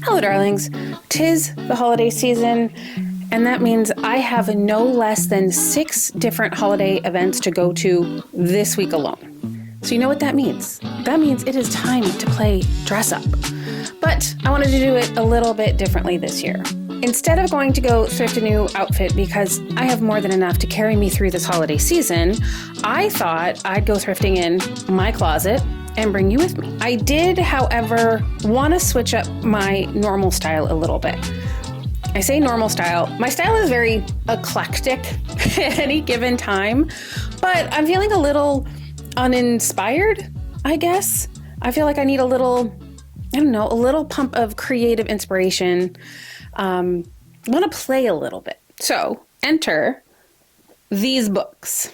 Hello, darlings. 'Tis the holiday season, and that means I have no less than 6 different holiday events to go to this week alone. So you know what that means? That means it is time to play dress up. But I wanted to do it a little bit differently this year. Instead of going to go thrift a new outfit because I have more than enough to carry me through this holiday season, I thought I'd go thrifting in my closet and bring you with me. I did, however, want to switch up my normal style a little bit. I say normal style. My style is very eclectic at any given time, but I'm feeling a little uninspired, I guess. I feel like I need a little pump of creative inspiration. I want to play a little bit. So enter these books.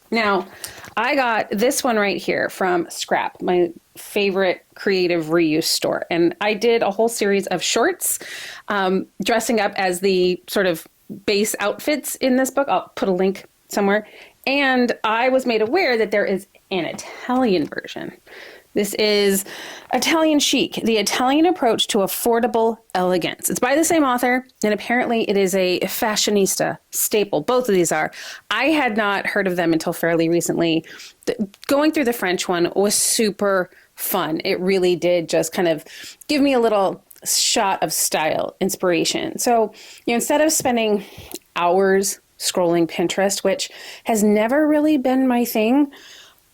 Now, I got this one right here from Scrap, my favorite creative reuse store. And I did a whole series of shorts, dressing up as the sort of base outfits in this book. I'll put a link somewhere. And I was made aware that there is an Italian version. This is Italian Chic, the Italian approach to affordable elegance. It's by the same author, and apparently it is a fashionista staple. Both of these are. I had not heard of them until fairly recently. Going through the French one was super fun. It really did just kind of give me a little shot of style, inspiration. So, instead of spending hours scrolling Pinterest, which has never really been my thing,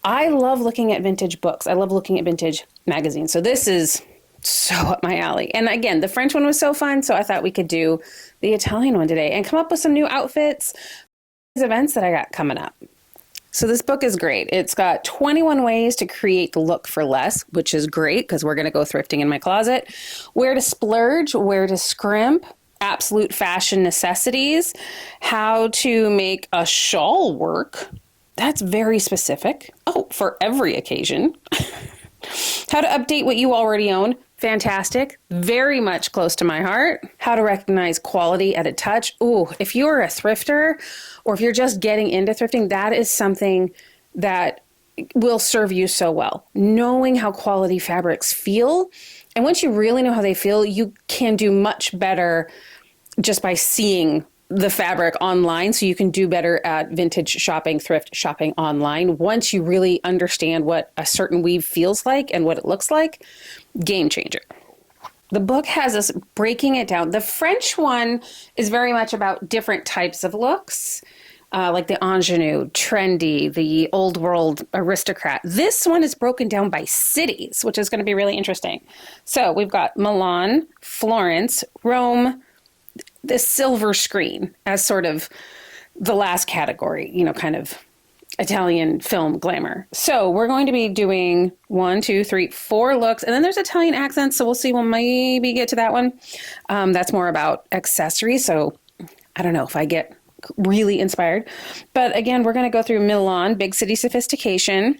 I love looking at vintage books. I love looking at vintage magazines. So this is so up my alley. And again, the French one was so fun. So I thought we could do the Italian one today and come up with some new outfits, these events that I got coming up. So this book is great. It's got 21 ways to create the look for less, which is great because we're going to go thrifting in my closet. Where to splurge, where to scrimp, absolute fashion necessities, how to make a shawl work. That's very specific. Oh, for every occasion. How to update what you already own. Fantastic. Very much close to my heart. How to recognize quality at a touch. Ooh, if you're a thrifter or if you're just getting into thrifting, that is something that will serve you so well. Knowing how quality fabrics feel. And once you really know how they feel, you can do much better just by seeing the fabric online, so you can do better at vintage shopping, thrift shopping online. Once you really understand what a certain weave feels like and what it looks like, game changer. The book has us breaking it down. The French one is very much about different types of looks, like the ingenue, trendy, the old world aristocrat. This one is broken down by cities, which is going to be really interesting. So we've got Milan, Florence, Rome, the silver screen as sort of the last category, kind of Italian film glamour. So we're going to be doing 1, 2, 3, 4 looks. And then there's Italian accents. So we'll see. We'll maybe get to that one. That's more about accessories. So I don't know if I get really inspired. But again, we're going to go through Milan, big city sophistication.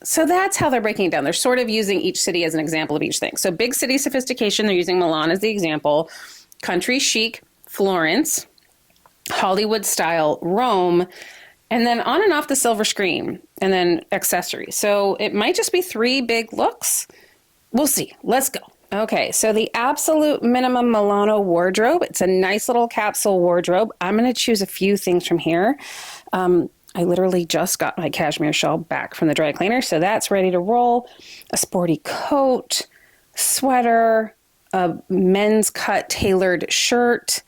So that's how they're breaking it down. They're sort of using each city as an example of each thing. So big city sophistication, they're using Milan as the example. Country chic, Florence, Hollywood style, Rome, and then on and off the silver screen, and then accessories. So it might just be 3 big looks. We'll see. Let's go. Okay, so the absolute minimum Milano wardrobe. It's a nice little capsule wardrobe. I'm going to choose a few things from here. I literally just got my cashmere shawl back from the dry cleaner, so that's ready to roll. A sporty coat, sweater, a men's cut tailored shirt,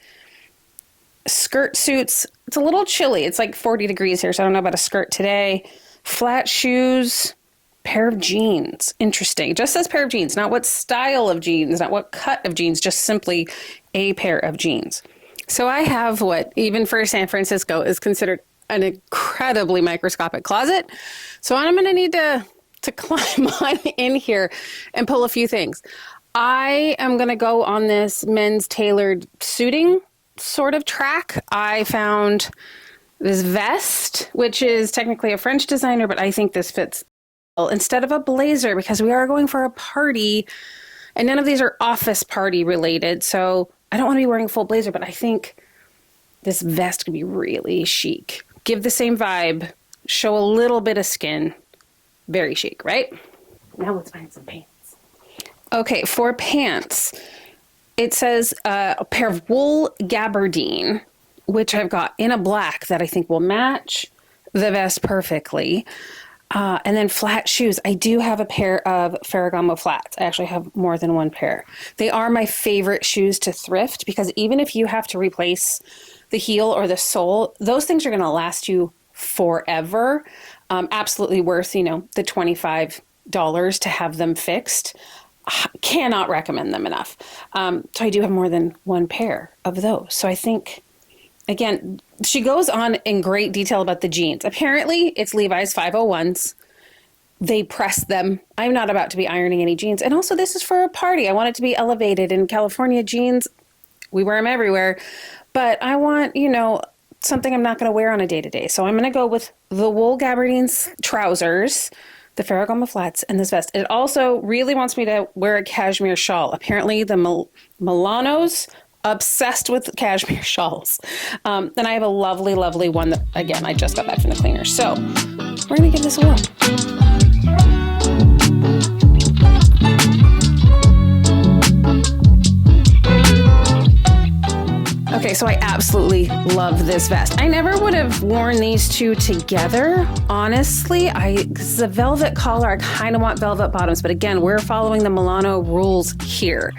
skirt suits. It's a little chilly. It's like 40 degrees here, so I don't know about a skirt today. Flat shoes, pair of jeans. Interesting. It just says pair of jeans, not what style of jeans, not what cut of jeans, just simply a pair of jeans. So I have what, even for San Francisco, is considered an incredibly microscopic closet. So I'm going to need to climb on in here and pull a few things. I am going to go on this men's tailored suiting sort of track. I found this vest, which is technically a French designer, but I think this fits well instead of a blazer because we are going for a party and none of these are office party related. So I don't want to be wearing a full blazer, but I think this vest could be really chic. Give the same vibe, show a little bit of skin. Very chic, right? Now let's find some pants. Okay, for pants, it says a pair of wool gabardine, which I've got in a black that I think will match the vest perfectly. And then flat shoes. I do have a pair of Ferragamo flats. I actually have more than one pair. They are my favorite shoes to thrift because even if you have to replace the heel or the sole, those things are going to last you forever. Absolutely worth, the $25 to have them fixed. Cannot recommend them enough. So I do have more than one pair of those. So I think, again, she goes on in great detail about the jeans. Apparently, it's Levi's 501s. They press them. I'm not about to be ironing any jeans. And also, this is for a party. I want it to be elevated. In California, jeans, we wear them everywhere. But I want, something I'm not going to wear on a day-to-day. So I'm going to go with the wool gabardine trousers, the Ferragamo flats, and this vest. It also really wants me to wear a cashmere shawl. Apparently, the Milanos obsessed with cashmere shawls. And I have a lovely, lovely one that, again, I just got back from the cleaner. So we're going to give this a whirl. Okay, so I absolutely love this vest. I never would have worn these two together, honestly. This is a velvet collar. I kind of want velvet bottoms, but again, we're following the Milano rules here.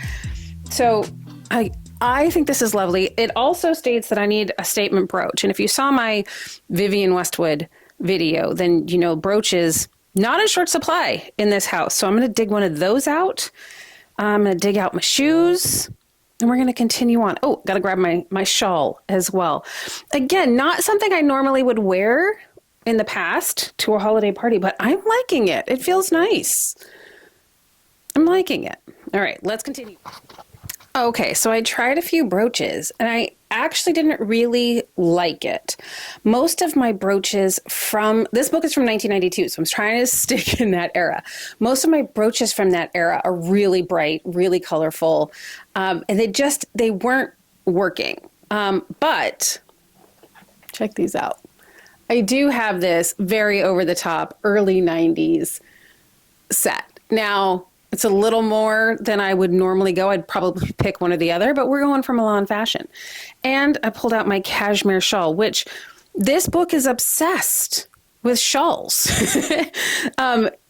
So I think this is lovely. It also states that I need a statement brooch. And if you saw my Vivienne Westwood video, then brooches not in short supply in this house. So I'm going to dig one of those out. I'm going to dig out my shoes. And we're going to continue on. Oh, got to grab my shawl as well. Again, not something I normally would wear in the past to a holiday party, but I'm liking it. It feels nice. I'm liking it. All right, let's continue. Okay, so I tried a few brooches and I actually didn't really like it. Most of my brooches this book is from 1992, so I'm trying to stick in that era. Most of my brooches from that era are really bright, really colorful, and they weren't working. But check these out. I do have this very over-the-top early 90s set. Now, it's a little more than I would normally go. I'd probably pick one or the other, but we're going for Milan fashion. And I pulled out my cashmere shawl, which this book is obsessed with shawls.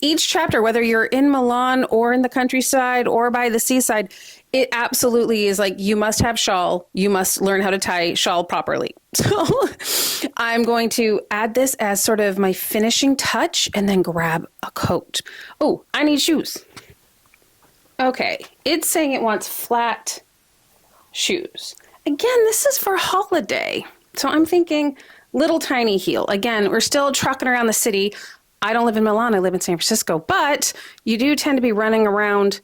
Each chapter, whether you're in Milan or in the countryside or by the seaside, it absolutely is like, you must have shawl. You must learn how to tie shawl properly. So I'm going to add this as sort of my finishing touch and then grab a coat. Oh, I need shoes. Okay, it's saying it wants flat shoes. Again, this is for holiday. So I'm thinking little tiny heel. Again, we're still trucking around the city. I don't live in Milan, I live in San Francisco, but you do tend to be running around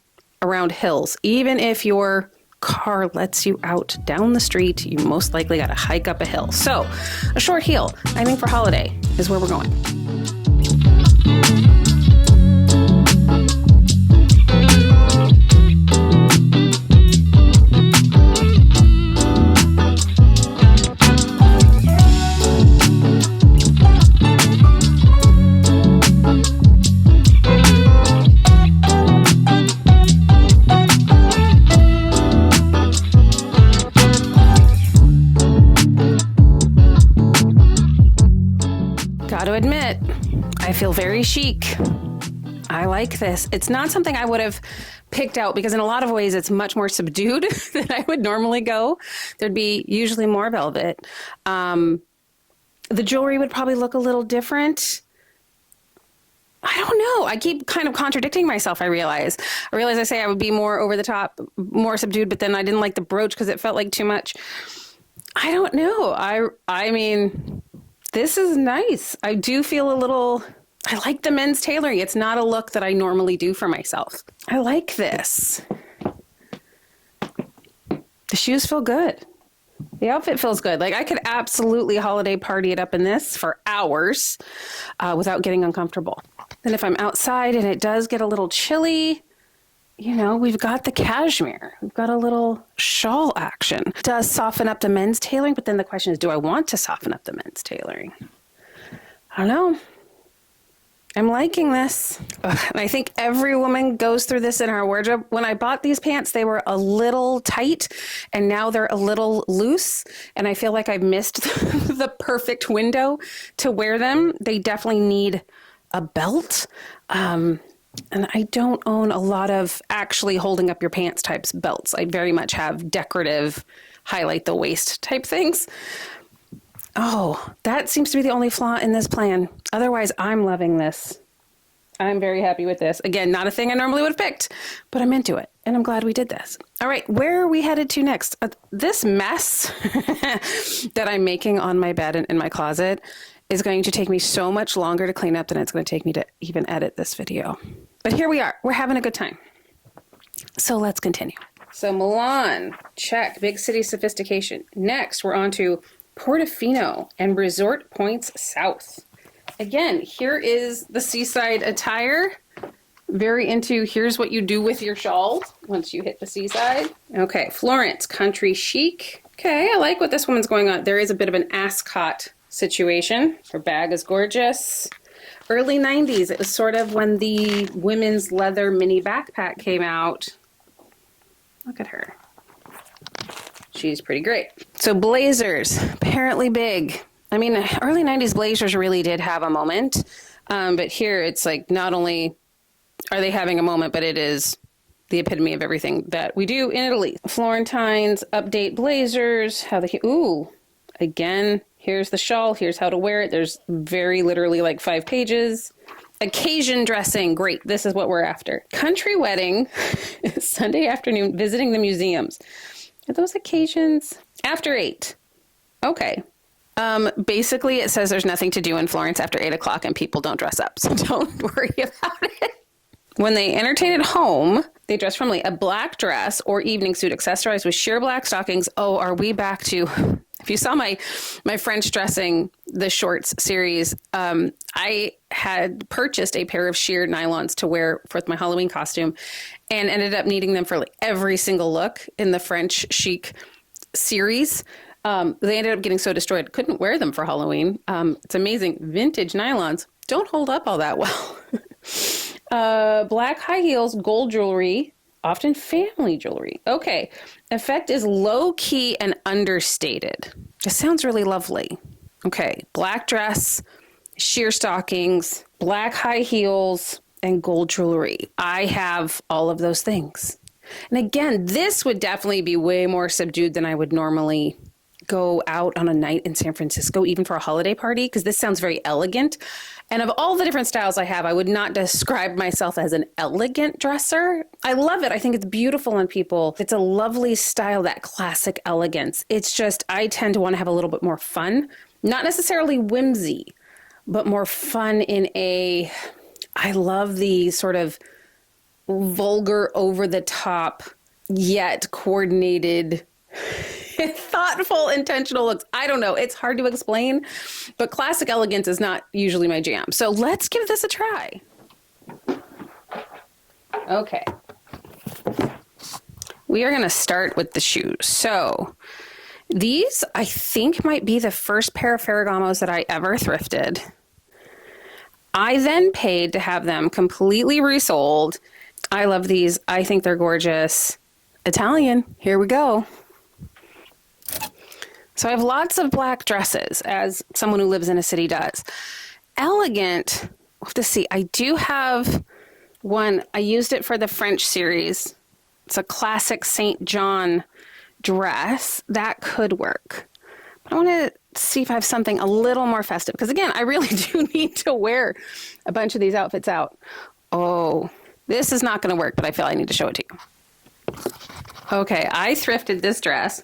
hills. Even if your car lets you out down the street, you most likely got to hike up a hill. So a short heel, I think for holiday is where we're going. Got to admit, I feel very chic. I like this. It's not something I would have picked out because in a lot of ways it's much more subdued than I would normally go. There'd be usually more velvet. The jewelry would probably look a little different. I don't know. I keep kind of contradicting myself, I realize. I say I would be more over the top, more subdued, but then I didn't like the brooch because it felt like too much. I don't know. I mean, this is nice. I do feel I like the men's tailoring. It's not a look that I normally do for myself. I like this. The shoes feel good. The outfit feels good. Like I could absolutely holiday party it up in this for hours without getting uncomfortable. Then if I'm outside and it does get a little chilly, we've got the cashmere. We've got a little shawl action. It does soften up the men's tailoring, but then the question is, do I want to soften up the men's tailoring? I don't know. I'm liking this. Ugh, and I think every woman goes through this in our wardrobe. When I bought these pants, they were a little tight and now they're a little loose. And I feel like I've missed the perfect window to wear them. They definitely need a belt. And I don't own a lot of actually holding up your pants types belts. I very much have decorative, highlight the waist type things. Oh, that seems to be the only flaw in this plan. Otherwise, I'm loving this. I'm very happy with this. Again, not a thing I normally would have picked, but I'm into it. And I'm glad we did this. All right, where are we headed to next? This mess that I'm making on my bed and in my closet is going to take me so much longer to clean up than it's going to take me to even edit this video. But here we are. We're having a good time. So let's continue. So Milan, check. Big city sophistication. Next, we're on to Portofino and Resort Points South. Again, here is the seaside attire. Very into here's what you do with your shawl once you hit the seaside. Okay, Florence, country chic. Okay, I like what this woman's going on. There is a bit of an ascot situation. Her bag is gorgeous. Early 90s, it was sort of when the women's leather mini backpack came out. Look at her. She's pretty great. So blazers, apparently big. I mean, early 90s blazers really did have a moment. But here it's like not only are they having a moment, but it is the epitome of everything that we do in Italy. Florentines, update blazers, again, here's the shawl, here's how to wear it. There's very literally like 5 pages. Occasion dressing, great. This is what we're after. Country wedding, Sunday afternoon, visiting the museums. Are those occasions? After 8. Okay. Basically, it says there's nothing to do in Florence after 8 o'clock and people don't dress up. So don't worry about it. When they entertain at home, they dress formally. A black dress or evening suit accessorized with sheer black stockings. Oh, are we back to... If you saw my French dressing, the shorts series, I had purchased a pair of sheer nylons to wear for my Halloween costume and ended up needing them for like every single look in the French chic series. They ended up getting so destroyed, couldn't wear them for Halloween. It's amazing. Vintage nylons don't hold up all that well. Black high heels, gold jewelry, often family jewelry. Okay. Effect is low key and understated. It sounds really lovely. Okay. Black dress, sheer stockings, black high heels, and gold jewelry. I have all of those things. And again, this would definitely be way more subdued than I would normally go out on a night in San Francisco, even for a holiday party, because this sounds very elegant. And of all the different styles I have, I would not describe myself as an elegant dresser. I love it. I think it's beautiful on people. It's a lovely style, that classic elegance. It's just, I tend to want to have a little bit more fun, not necessarily whimsy, but more fun in a, I love the sort of vulgar, over the top, yet coordinated, thoughtful, intentional looks. I don't know. It's hard to explain, but classic elegance is not usually my jam. So let's give this a try. Okay. We are going to start with the shoes. So these, I think, might be the first pair of Ferragamos that I ever thrifted. I then paid to have them completely resold. I love these. I think they're gorgeous. Italian. Here we go. So I have lots of black dresses, as someone who lives in a city does. Elegant, we'll have to see. I do have one. I used it for the French series. It's a classic St. John dress. That could work. But I want to see if I have something a little more festive. Because again, I really do need to wear a bunch of these outfits out. Oh, this is not going to work, but I feel I need to show it to you. Okay, I thrifted this dress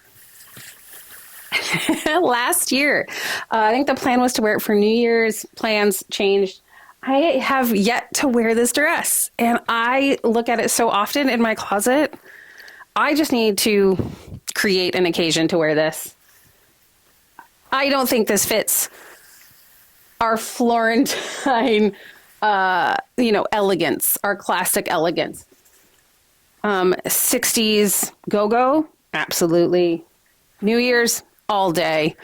last year. I think the plan was to wear it for New Year's. Plans changed. I have yet to wear this dress, and I look at it so often in my closet. I just need to create an occasion to wear this. I don't think this fits our Florentine, elegance, our classic elegance. 60s go-go, absolutely. New Year's, all day.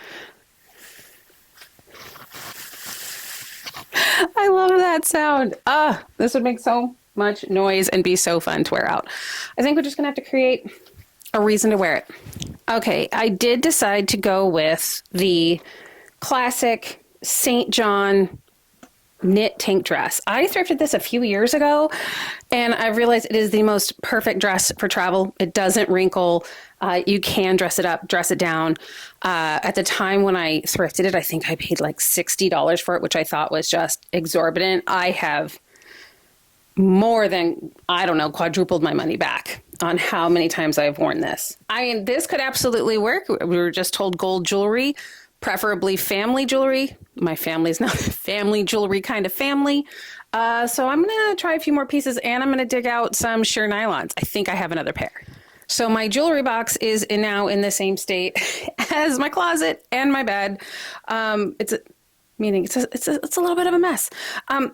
I love that sound. This would make so much noise and be so fun to wear out. I think we're just gonna have to create a reason to wear it. Okay, I did decide to go with the classic St. John knit tank dress. I thrifted this a few years ago and I realized it is the most perfect dress for travel. It doesn't wrinkle. You can dress it up, dress it down. At the time when I thrifted it, I think I paid like $60 for it, which I thought was just exorbitant. I have more than, I don't know, quadrupled my money back on how many times I've worn this. I mean, this could absolutely work. We were just told gold jewelry, preferably family jewelry. My family's not a family jewelry kind of family. So I'm going to try a few more pieces and I'm going to dig out some sheer nylons. I think I have another pair. So my jewelry box is now in the same state as my closet and my bed. It's a little bit of a mess.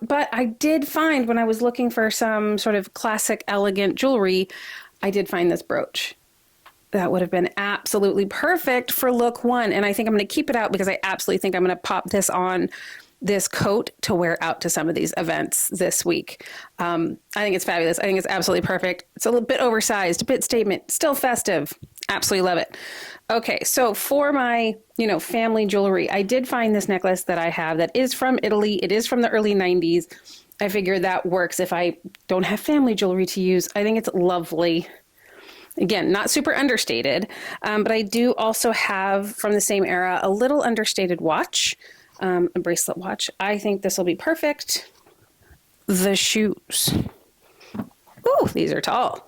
But I did find when I was looking for some sort of classic elegant jewelry, I did find this brooch. That would have been absolutely perfect for look one. And I think I'm going to keep it out because I absolutely think I'm going to pop this on this coat to wear out to some of these events this week. I think it's fabulous. I think it's absolutely perfect. It's a little bit oversized, a bit statement, still festive. Absolutely love it. Okay, so for my, family jewelry, I did find this necklace that I have that is from Italy. It is from the early 90s. I figured that works if I don't have family jewelry to use. I think it's lovely. Again, not super understated, but I do also have from the same era a little understated watch, a bracelet watch. I think this will be perfect. The shoes. Ooh, these are tall.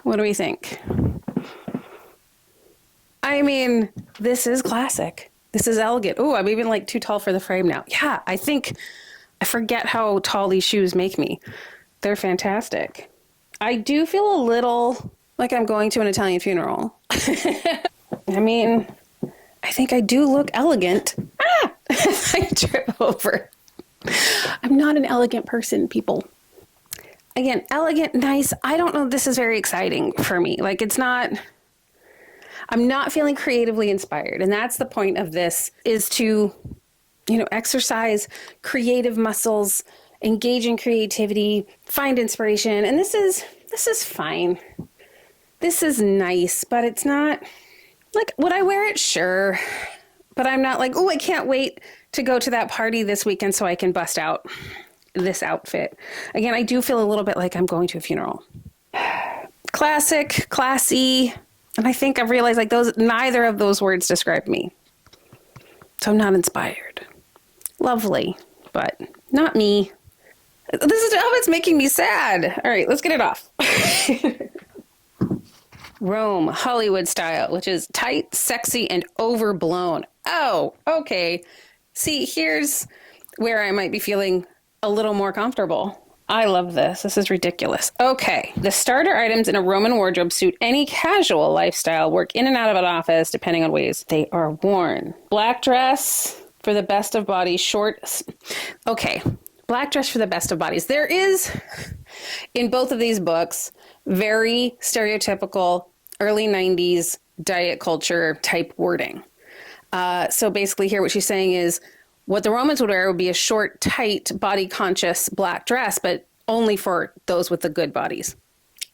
What do we think? I mean, this is classic. This is elegant. Ooh, I'm even like too tall for the frame now. Yeah, I forget how tall these shoes make me. They're fantastic. I do feel a little like I'm going to an Italian funeral. I mean, I think I do look elegant. I trip over. I'm not an elegant person, people. Again, elegant, nice. I don't know. This is very exciting for me. Like I'm not feeling creatively inspired. And that's the point of this, is to, exercise creative muscles, engage in creativity, find inspiration. And this is fine. This is nice, but it's not like, would I wear it? Sure. But I'm not like, oh, I can't wait to go to that party this weekend so I can bust out this outfit. Again, I do feel a little bit like I'm going to a funeral. Classic, classy. And I think I've realized neither of those words describe me. So I'm not inspired. Lovely, but not me. This is how it's making me sad. All right, let's get it off. Rome, Hollywood style, which is tight, sexy, and overblown. Oh, okay. See, here's where I might be feeling a little more comfortable. I love this. This is ridiculous. Okay. The starter items in a Roman wardrobe suit any casual lifestyle, work in and out of an office, depending on ways they are worn. Black dress for the best of bodies, short. Okay. Black dress for the best of bodies. There is, in both of these books, very stereotypical early 90s diet culture type wording. So basically here what she's saying is what the Romans would wear would be a short, tight, body-conscious black dress, but only for those with the good bodies.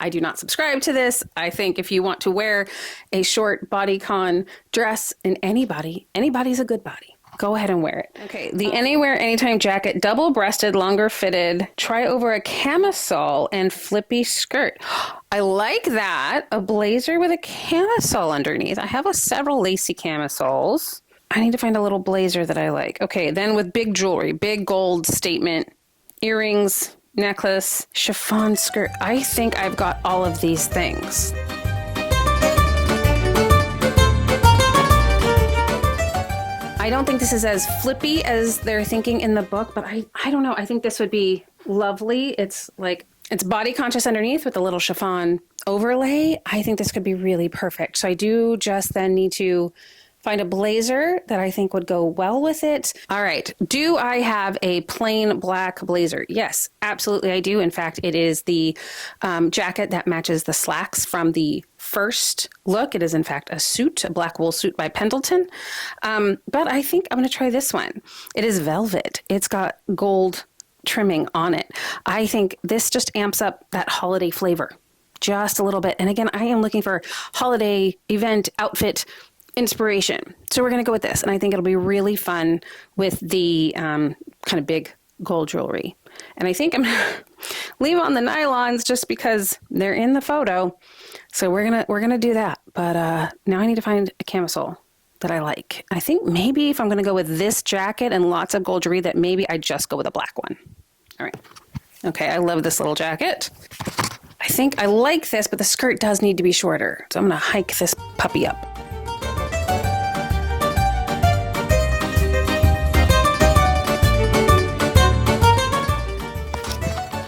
I do not subscribe to this. I think if you want to wear a short bodycon dress in anybody's a good body. Go ahead and wear it. Okay, the Anywhere, Anytime jacket, double-breasted, longer fitted, try over a camisole and flippy skirt. I like that. A blazer with a camisole underneath. I have several lacy camisoles. I need to find a little blazer that I like. Okay, then with big jewelry, big gold statement, earrings, necklace, chiffon skirt. I think I've got all of these things. I don't think this is as flippy as they're thinking in the book, but I don't know. I think this would be lovely. It's body conscious underneath with a little chiffon overlay. I think this could be really perfect. So I do just then need to find a blazer that I think would go well with it. All right. Do I have a plain black blazer? Yes, absolutely I do. In fact, it is the jacket that matches the slacks from the first look. It is in fact a suit, a black wool suit by Pendleton. But I think I'm going to try this one. It is velvet. It's got gold trimming on it. I think this just amps up that holiday flavor just a little bit. And again, I am looking for holiday event outfit inspiration. So we're going to go with this. And I think it'll be really fun with the kind of big gold jewelry. And I think I'm going to leave on the nylons just because they're in the photo. So we're going to do that. But now I need to find a camisole that I like. I think maybe if I'm going to go with this jacket and lots of gold jewelry, that maybe I just go with a black one. All right. Okay. I love this little jacket. I think I like this, but the skirt does need to be shorter. So I'm going to hike this puppy up.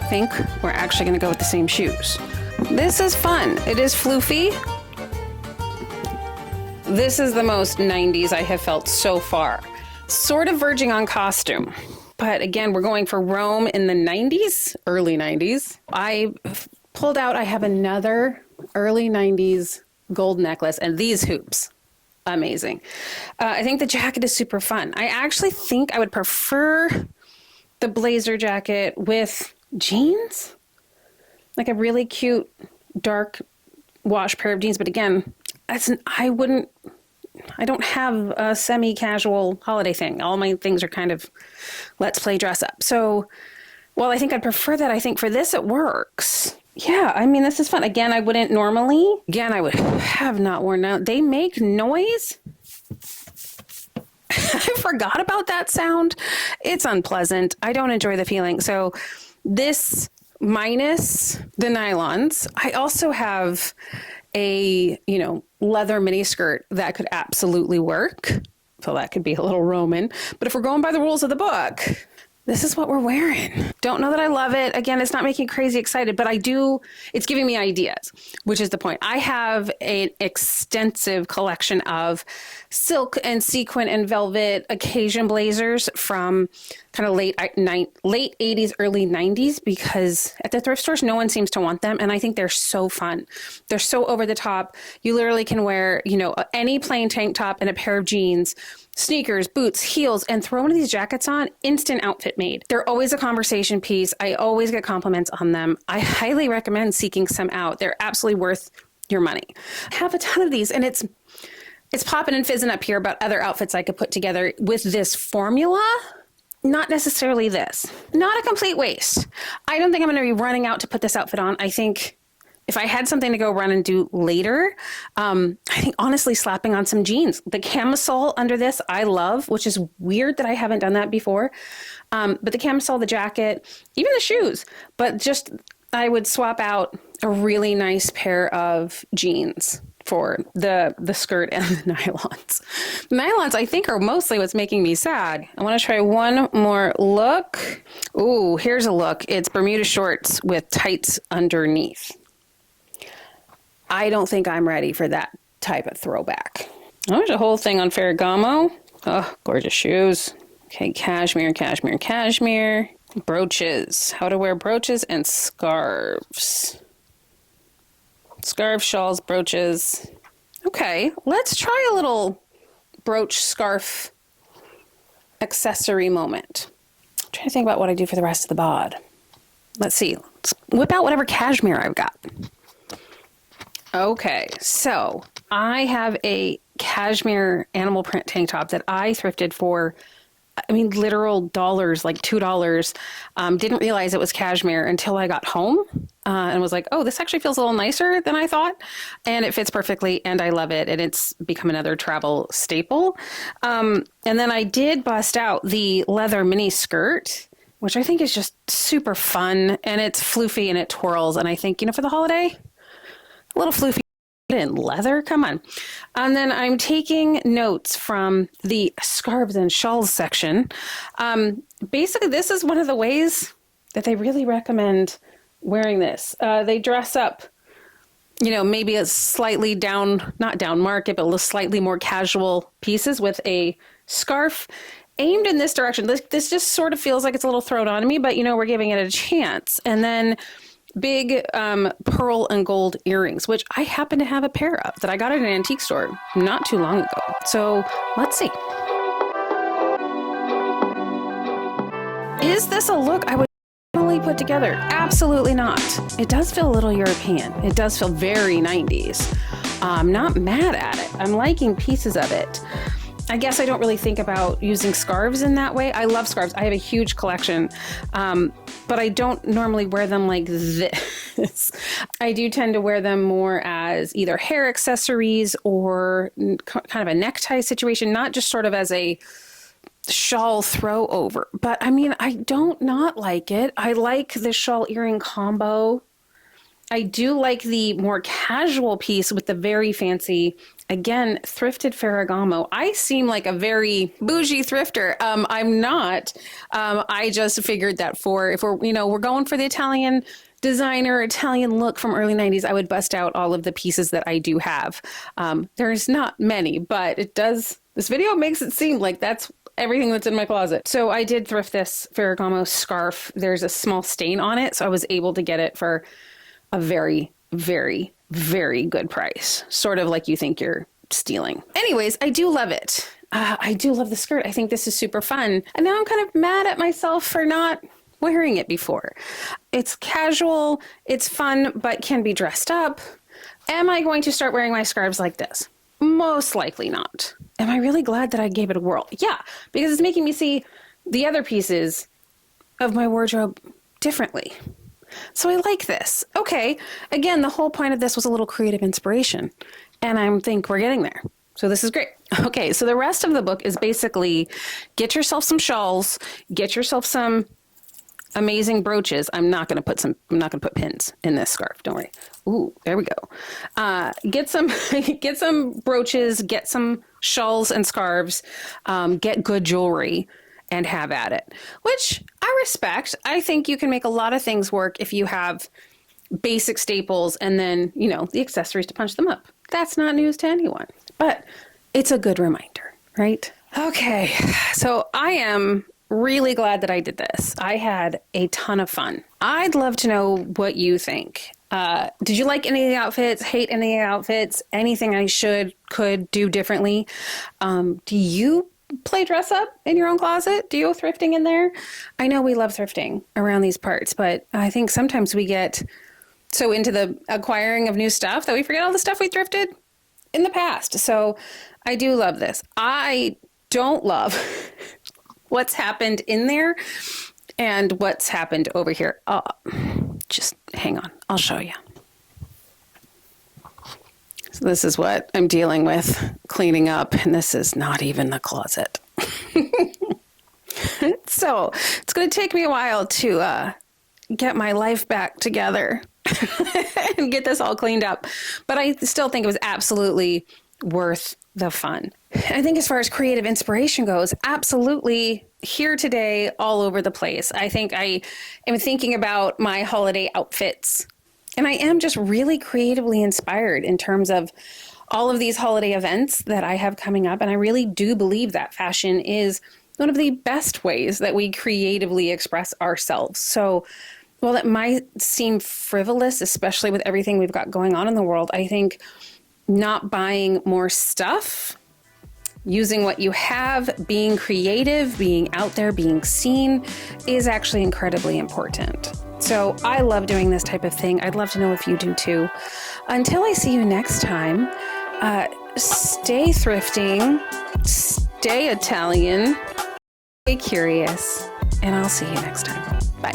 I think we're actually going to go with the same shoes. This is fun. It is floofy. This is the most 90s I have felt so far. Sort of verging on costume. But again, we're going for Rome in the 90s, early 90s. I pulled out, I have another early 90s gold necklace and these hoops. Amazing. I think the jacket is super fun. I actually think I would prefer the blazer jacket with jeans, like a really cute dark wash pair of jeans. But again, I don't have a semi-casual holiday thing. All my things are kind of let's play dress up. So while I think I'd prefer that, I think for this it works. Yeah, I mean, this is fun. Again, I wouldn't normally. Again, I would have not worn out. They make noise. I forgot about that sound. It's unpleasant. I don't enjoy the feeling. So this minus the nylons. I also have a, leather mini skirt that could absolutely work. So that could be a little Roman. But if we're going by the rules of the book, this is what we're wearing. Don't know that I love it. Again, it's not making me crazy excited, but it's giving me ideas, which is the point. I have an extensive collection of silk and sequin and velvet occasion blazers from kind of late 80s, early 90s, because at the thrift stores, no one seems to want them. And I think they're so fun. They're so over the top. You literally can wear, any plain tank top and a pair of jeans, sneakers, boots, heels, and throw one of these jackets on, instant outfit made. They're always a conversation piece. I always get compliments on them. I highly recommend seeking some out. They're absolutely worth your money. I have a ton of these, and it's popping and fizzing up here about other outfits I could put together with this formula. Not necessarily this. Not a complete waste. I don't think I'm going to be running out to put this outfit on. I think if I had something to go run and do later, I think honestly slapping on some jeans. The camisole under this I love, which is weird that I haven't done that before. But the camisole, the jacket, even the shoes. But just I would swap out a really nice pair of jeans for the skirt and the nylons. The nylons, I think, are mostly what's making me sad. I want to try one more look. Ooh, here's a look. It's Bermuda shorts with tights underneath. I don't think I'm ready for that type of throwback. Oh, there's a whole thing on Ferragamo. Oh, gorgeous shoes. Okay, cashmere. Brooches. How to wear brooches and scarves. Scarf, shawls, brooches. Okay, let's try a little brooch scarf accessory moment. I'm trying to think about what I do for the rest of the bod. Let's see. Let's whip out whatever cashmere I've got. Okay, so I have a cashmere animal print tank top that I thrifted for, literal dollars, like $2. Didn't realize it was cashmere until I got home and was like, oh, this actually feels a little nicer than I thought. And it fits perfectly and I love it. And it's become another travel staple. And then I did bust out the leather mini skirt, which I think is just super fun. And it's floofy and it twirls. And I think, for the holiday, a little floofy in leather, come on. And then I'm taking notes from the scarves and shawls section. Basically, this is one of the ways that they really recommend wearing this. They dress up maybe a slightly down, not down market, but a slightly more casual pieces with a scarf aimed in this direction. This just sort of feels like it's a little thrown on me, but we're giving it a chance. And then big pearl and gold earrings, which I happen to have a pair of that I got at an antique store not too long ago. So let's see. Is this a look I would definitely put together? Absolutely not. It does feel a little European. It does feel very 90s. I'm not mad at it. I'm liking pieces of it. I guess I don't really think about using scarves in that way. I love scarves. I have a huge collection, but I don't normally wear them like this. I do tend to wear them more as either hair accessories or kind of a necktie situation, not just sort of as a shawl throw over. But I mean, I don't not like it. I like the shawl earring combo. I do like the more casual piece with the very fancy, again, thrifted Ferragamo. I seem like a very bougie thrifter. I'm not. I just figured that if we're going for the Italian designer, Italian look from early 90s, I would bust out all of the pieces that I do have. There's not many, but this video makes it seem like that's everything that's in my closet. So I did thrift this Ferragamo scarf. There's a small stain on it, so I was able to get it for a very, very, very good price. Sort of like you think you're stealing. Anyways, I do love it. I do love the skirt. I think this is super fun. And now I'm kind of mad at myself for not wearing it before. It's casual, it's fun, but can be dressed up. Am I going to start wearing my scarves like this? Most likely not. Am I really glad that I gave it a whirl? Yeah, because it's making me see the other pieces of my wardrobe differently. So I like this. Okay. Again, the whole point of this was a little creative inspiration, and I think we're getting there. So this is great. Okay. So the rest of the book is basically get yourself some shawls, get yourself some amazing brooches. I'm not going to put pins in this scarf. Don't worry. Ooh, there we go. Get some brooches, get some shawls and scarves, get good jewelry, and have at it, which I respect. I think you can make a lot of things work if you have basic staples and then, the accessories to punch them up. That's not news to anyone, but it's a good reminder, right? Okay. So I am really glad that I did this. I had a ton of fun. I'd love to know what you think. Did you like any of the outfits? Hate any of the outfits? Anything I could do differently? Do you play dress up in your own closet? Do you go thrifting in there? I know we love thrifting around these parts, but I think sometimes we get so into the acquiring of new stuff that we forget all the stuff we thrifted in the past. So I do love this. I don't love what's happened in there and what's happened over here. Just hang on. I'll show you. So this is what I'm dealing with cleaning up, and this is not even the closet. So it's going to take me a while to get my life back together and get this all cleaned up. But I still think it was absolutely worth the fun. I think as far as creative inspiration goes, absolutely here today, all over the place. I think I am thinking about my holiday outfits, and I am just really creatively inspired in terms of all of these holiday events that I have coming up. And I really do believe that fashion is one of the best ways that we creatively express ourselves. So while it might seem frivolous, especially with everything we've got going on in the world, I think not buying more stuff, using what you have, being creative, being out there, being seen is actually incredibly important. So I love doing this type of thing. I'd love to know if you do too. Until I see you next time, stay thrifting, stay Italian, stay curious, and I'll see you next time. Bye.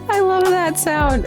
I love that sound.